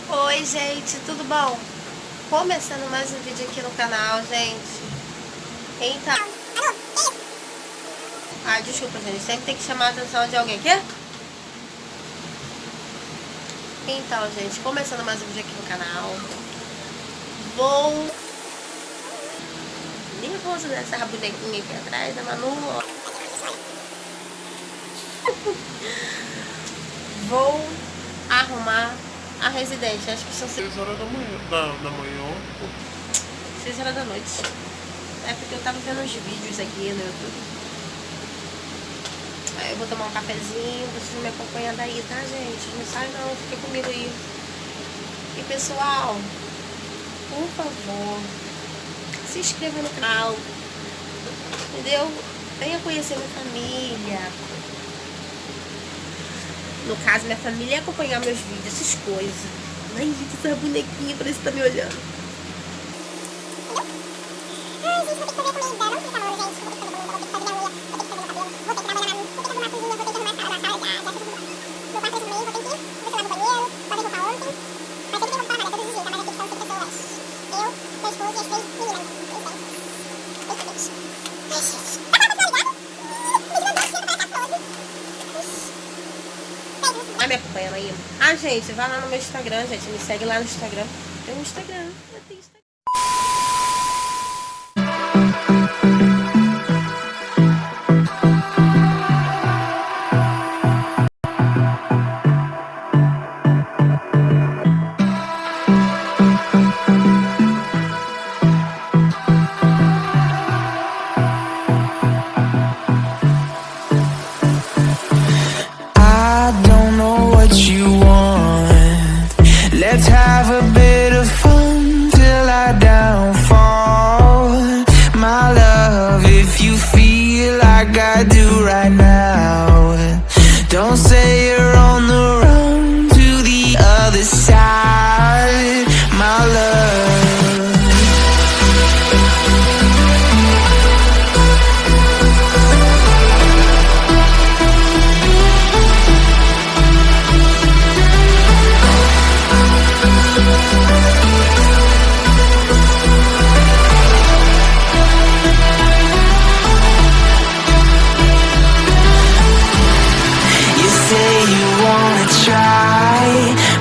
Oi, gente, tudo bom? Começando mais um vídeo aqui no canal, gente. Então... desculpa, gente. Sempre tem que chamar a atenção de alguém. Quê? Então, gente, começando mais um vídeo aqui no canal. Nervoso dessa bonequinha aqui atrás da Manu, ó. Vou arrumar a residência. Acho que são 6 horas da manhã. 6 horas da noite. É porque eu tava vendo uns vídeos aqui no YouTube. Aí eu vou tomar um cafezinho. Vocês me acompanham daí, tá, gente? Não sai não, fica comigo aí. E pessoal, por favor, se inscreva no canal, entendeu? Venha conhecer minha família. No caso, minha família, acompanhar meus vídeos, essas coisas. Ai, gente, essa bonequinha parece que tá me olhando. Ai, gente, vou ter que fazer comida. Não fica mal, gente. Vou ter que fazer comida, vou ter que fazer minha unha, vou ter que fazer meu cabelo, vou ter que trabalhar na minha, vou ter que arrumar a cozinha, vou ter que arrumar a sala, já fiz tudo. Meu quarto também, vou ter que ir, vou lá no banheiro, vou roupa ontem. Mas sempre tem roupa trabalhar todos os dias, mas aqui são 5 pessoas. Eu, meu esposo e as 3 meninas. 3 bebês. Ai, gente. Tá ligado? Tá me acompanhando aí? Gente, vai lá no meu Instagram, gente. Me segue lá no Instagram. Tem um Instagram. Eu tenho Instagram. Let's have a bit of fun till I downfall. My love, if you feel like I do right now, don't say you're on the run to the other side. My love.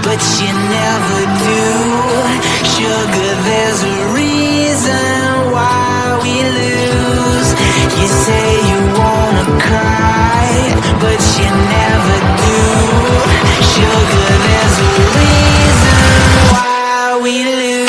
But you never do. Sugar, there's a reason why we lose. You say you wanna cry, but you never do. Sugar, there's a reason why we lose.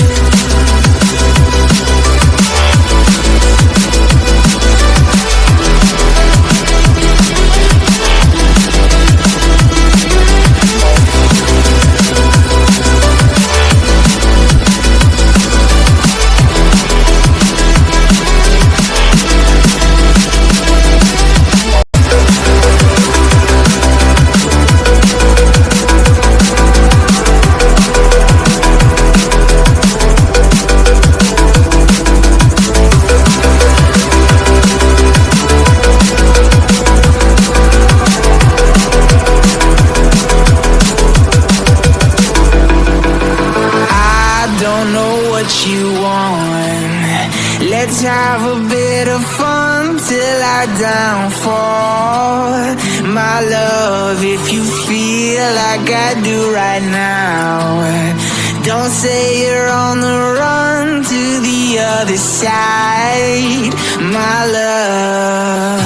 You want. Let's have a bit of fun till I downfall. My love, if you feel like I do right now, don't say you're on the run to the other side. My love,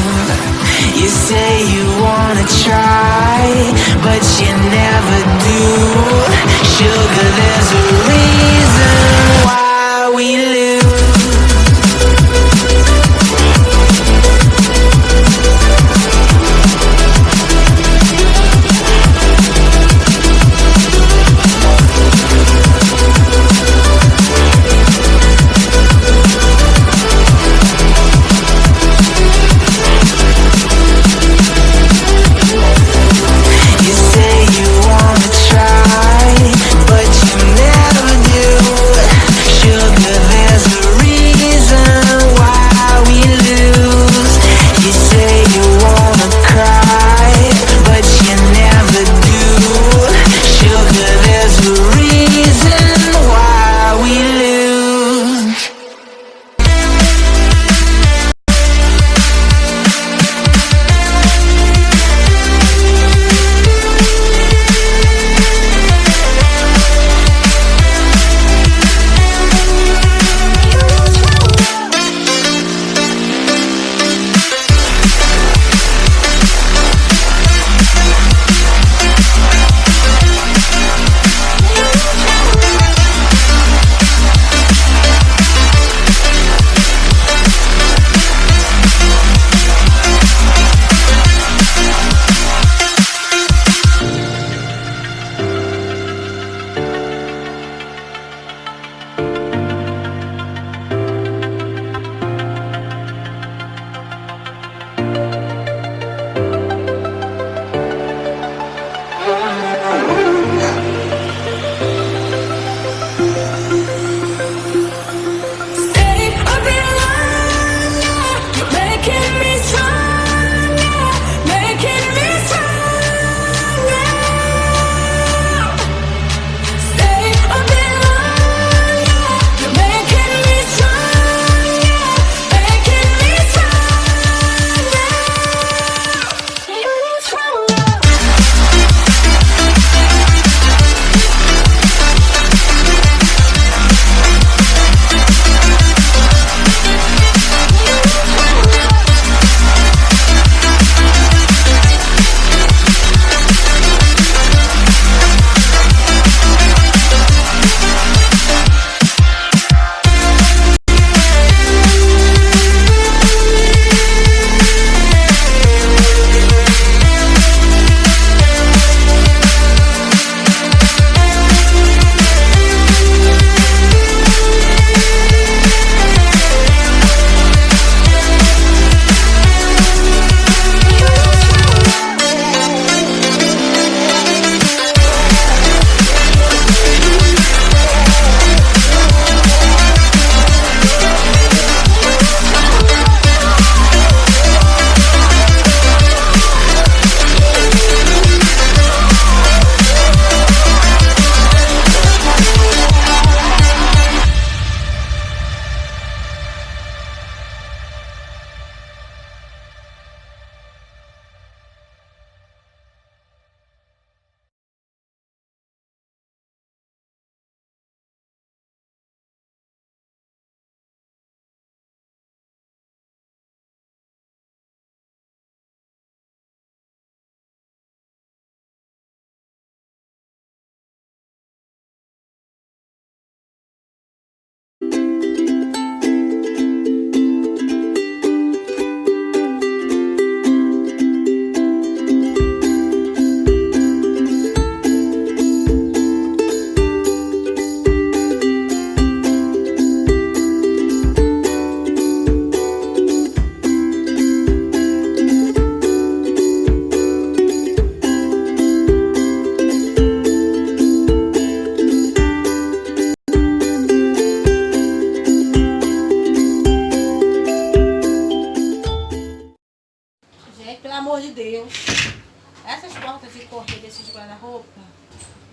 you say you wanna try, but you never do. Sugar, there's a reason why we lose. You say you wanna try.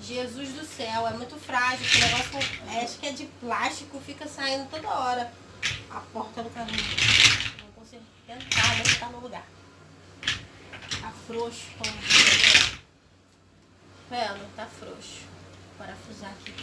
Jesus do céu, é muito frágil. Esse negócio, acho que é de plástico, fica saindo toda hora. A porta do carrinho. Não consigo tentar, mas tá no lugar. Tá frouxo. Vendo? Tá frouxo. Vou parafusar aqui.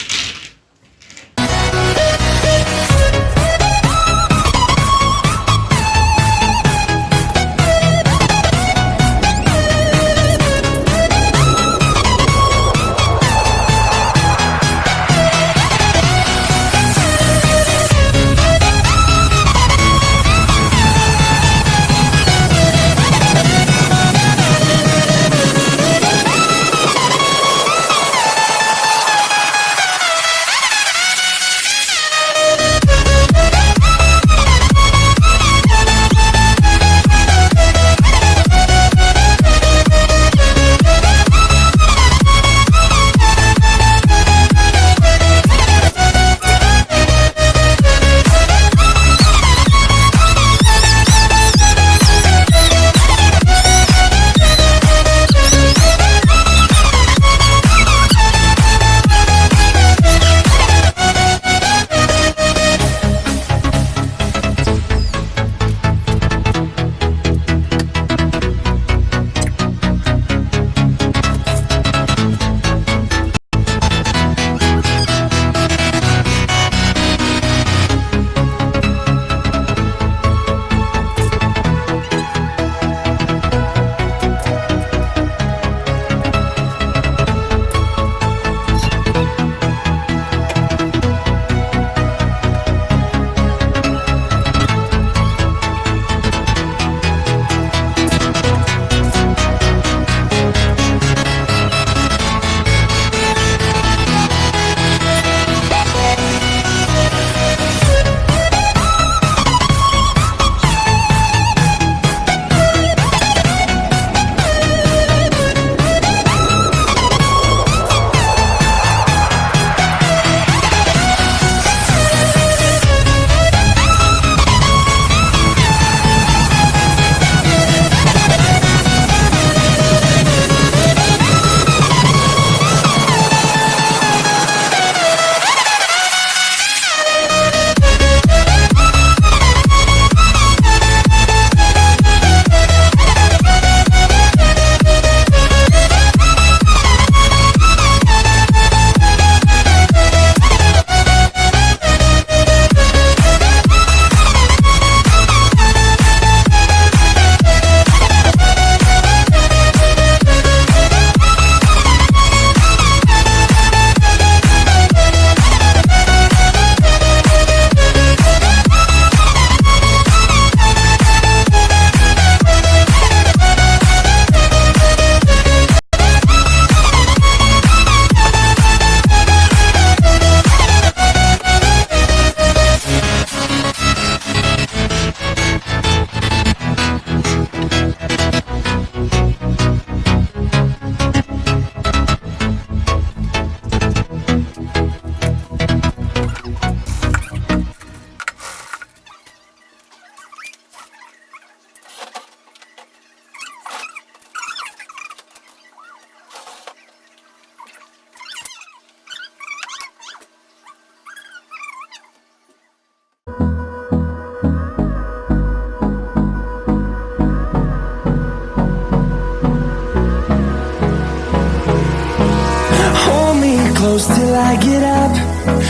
close till I get up.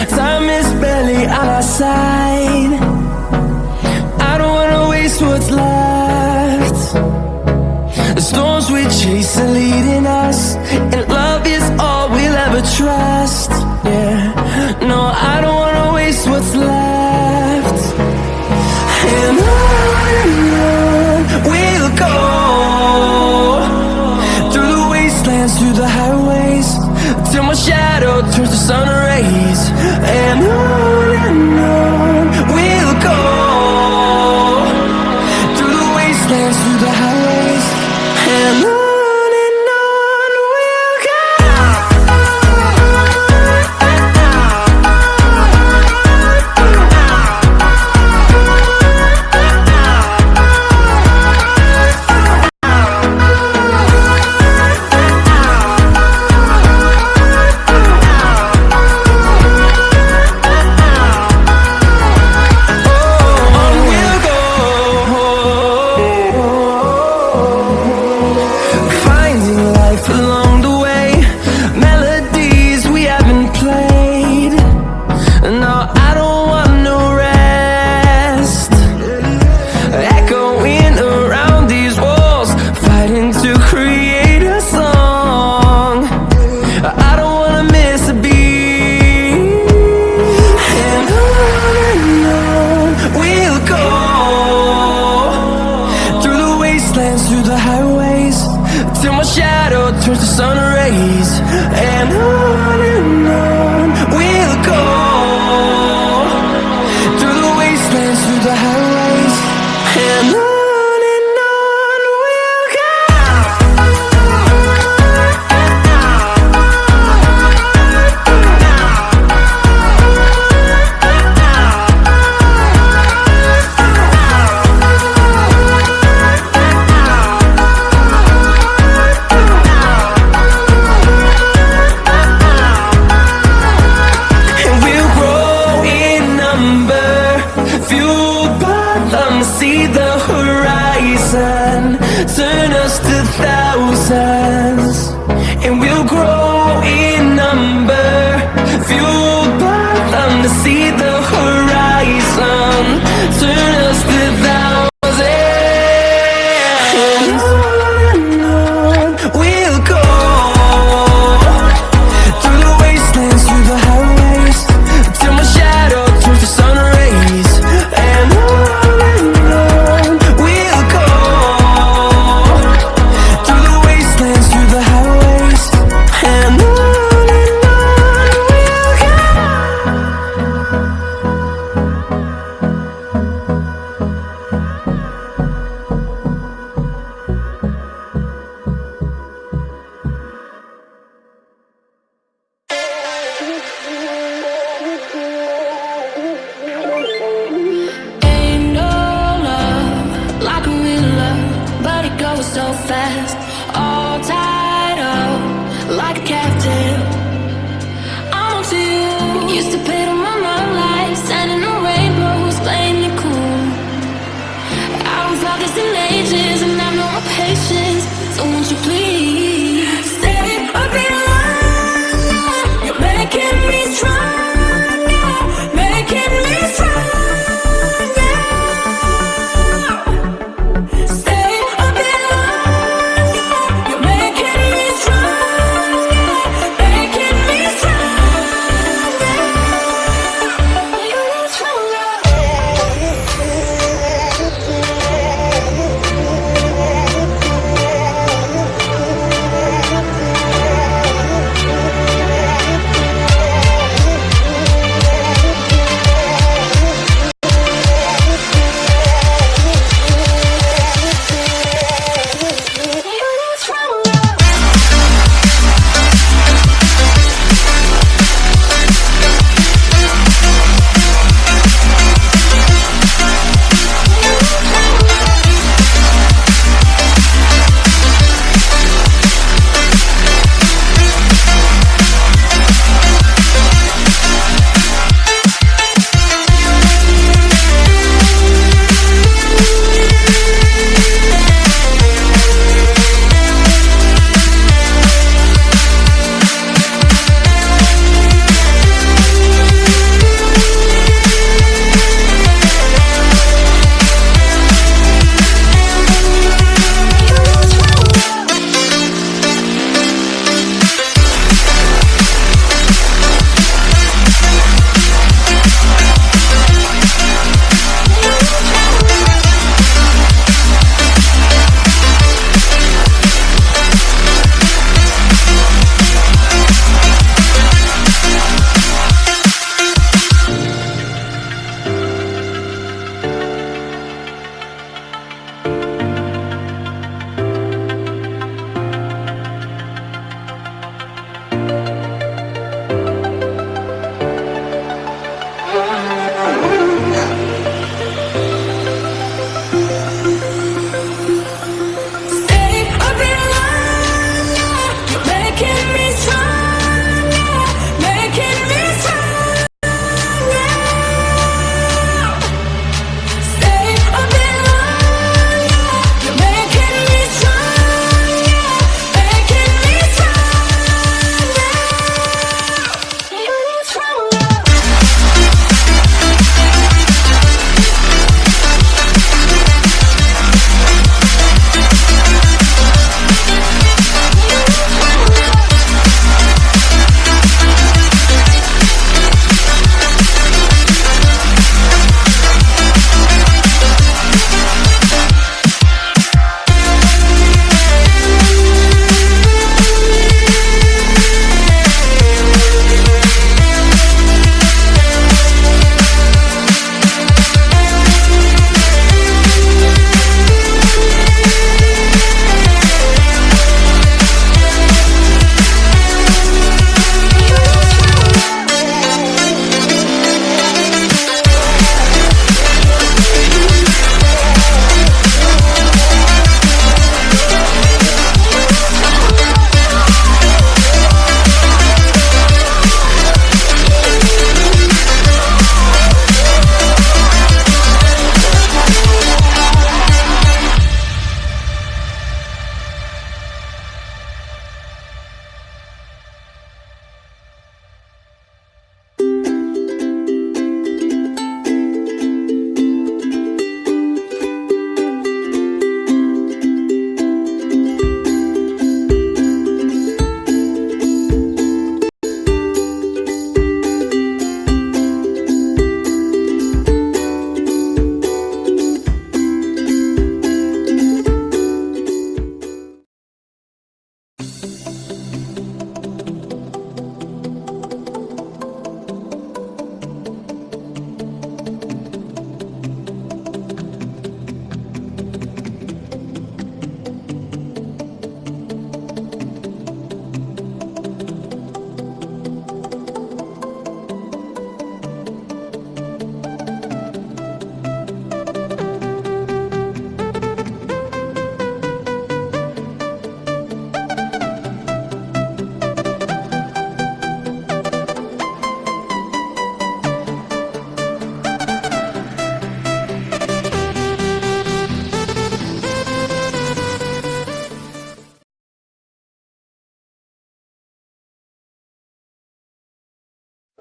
Time is barely on our side. I don't wanna waste what's left. The storms we chase are leading us, and love is all we'll ever trust. Yeah, no, I don't wanna waste what's left. And on we'll go, through the wastelands, through the highways, till my shadow turns to sun rays. And on we'll go, through the wastelands, through the highways, and on we'll go.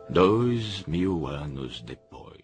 2000 anos depois.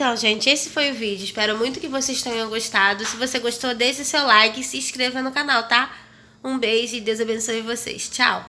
Então, gente, esse foi o vídeo. Espero muito que vocês tenham gostado. Se você gostou, deixe seu like e se inscreva no canal, tá? Um beijo e Deus abençoe vocês. Tchau!